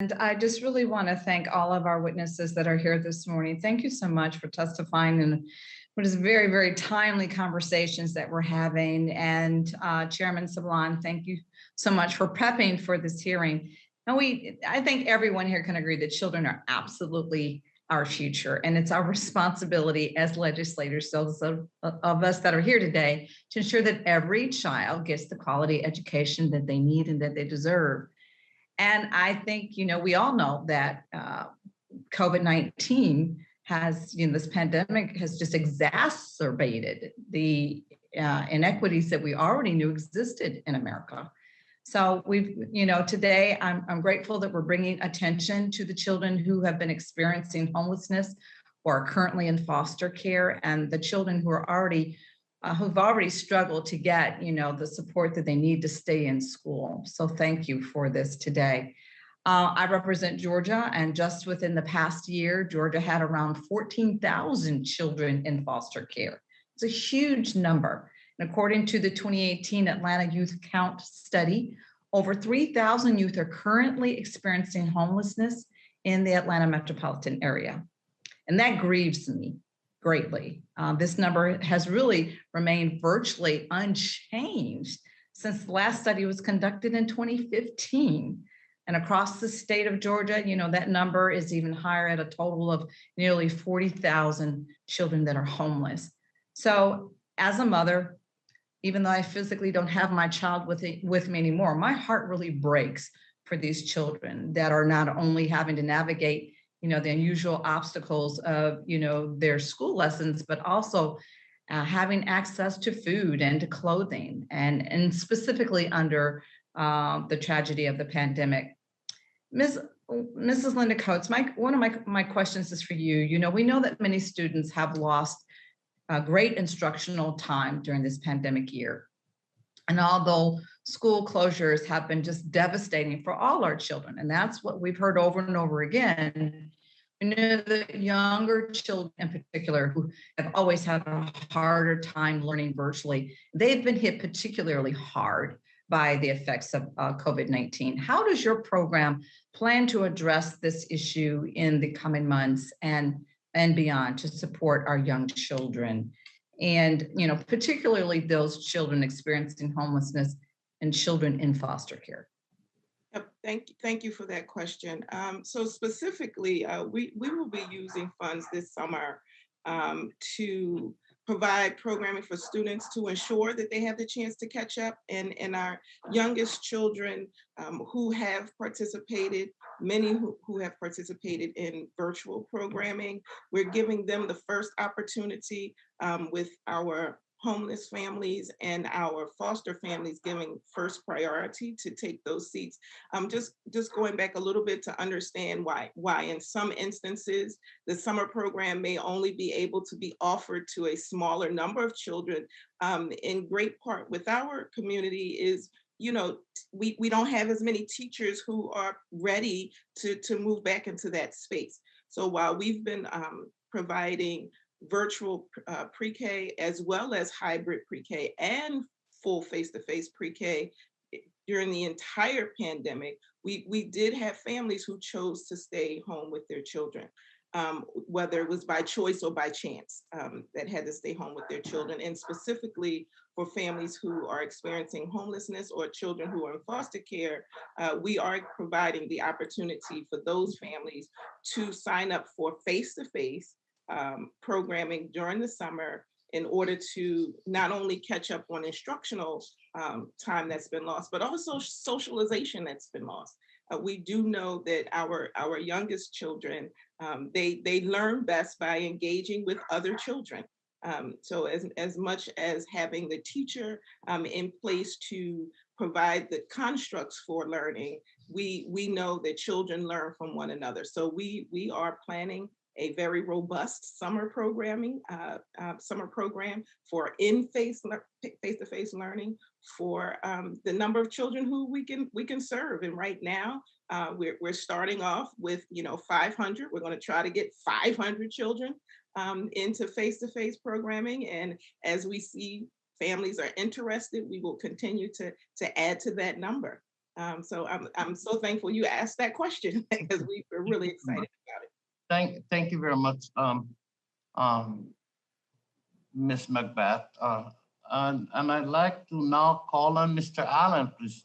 And I just really want to thank all of our witnesses that are here this morning. Thank you so much for testifying in what is very, very timely conversations that we're having. And Chairman Sablon, thank you so much for prepping for this hearing. And I think everyone here can agree that children are absolutely our future, and it's our responsibility as legislators, those of us that are here today, to ensure that every child gets the quality education that they need and that they deserve. And I think, we all know that COVID-19 has, this pandemic has just exacerbated the inequities that we already knew existed in America. So today I'm grateful that we're bringing attention to the children who have been experiencing homelessness or are currently in foster care, and the children who are who've already struggled to get, the support that they need to stay in school. So thank you for this today. I represent Georgia, and just within the past year, Georgia had around 14,000 children in foster care. It's a huge number. And according to the 2018 Atlanta Youth Count study, over 3,000 youth are currently experiencing homelessness in the Atlanta metropolitan area. And that grieves me greatly. This number has really remained virtually unchanged since the last study was conducted in 2015. And across the state of Georgia, that number is even higher at a total of nearly 40,000 children that are homeless. So as a mother, even though I physically don't have my child with me anymore, my heart really breaks for these children that are not only having to navigate the unusual obstacles of, their school lessons, but also having access to food and to clothing, and specifically under the tragedy of the pandemic. Mrs. Linda Coates, one of my questions is for you. We know that many students have lost great instructional time during this pandemic year. And although school closures have been just devastating for all our children, and that's what we've heard over and over again, the younger children in particular who have always had a harder time learning virtually, they've been hit particularly hard by the effects of COVID-19. How does your program plan to address this issue in the coming months and beyond to support our young children, and particularly those children experiencing homelessness and children in foster care? Yep, thank you for that question. So specifically, we will be using funds this summer to provide programming for students to ensure that they have the chance to catch up. And our youngest children who have participated, many who have participated in virtual programming, we're giving them the first opportunity with our homeless families and our foster families giving first priority to take those seats. Just going back a little bit to understand why in some instances the summer program may only be able to be offered to a smaller number of children, in great part with our community is, we don't have as many teachers who are ready to move back into that space. So while we've been providing virtual pre-K as well as hybrid pre-K and full face-to-face pre-K during the entire pandemic, we did have families who chose to stay home with their children, whether it was by choice or by chance, that had to stay home with their children. And specifically for families who are experiencing homelessness or children who are in foster care, we are providing the opportunity for those families to sign up for face-to-face programming during the summer in order to not only catch up on instructional time that's been lost, but also socialization that's been lost. We do know that our youngest children, they learn best by engaging with other children. So as much as having the teacher in place to provide the constructs for learning, we know that children learn from one another. So we are planning a very robust summer program for face-to-face learning for the number of children who we can serve. And right now, we're starting off with 500. We're going to try to get 500 children into face-to-face programming, and as we see families are interested, we will continue to add to that number. So I'm so thankful you asked that question because we're really excited about it. Thank you very much, Ms. McBath. And I'd like to now call on Mr. Allen, please.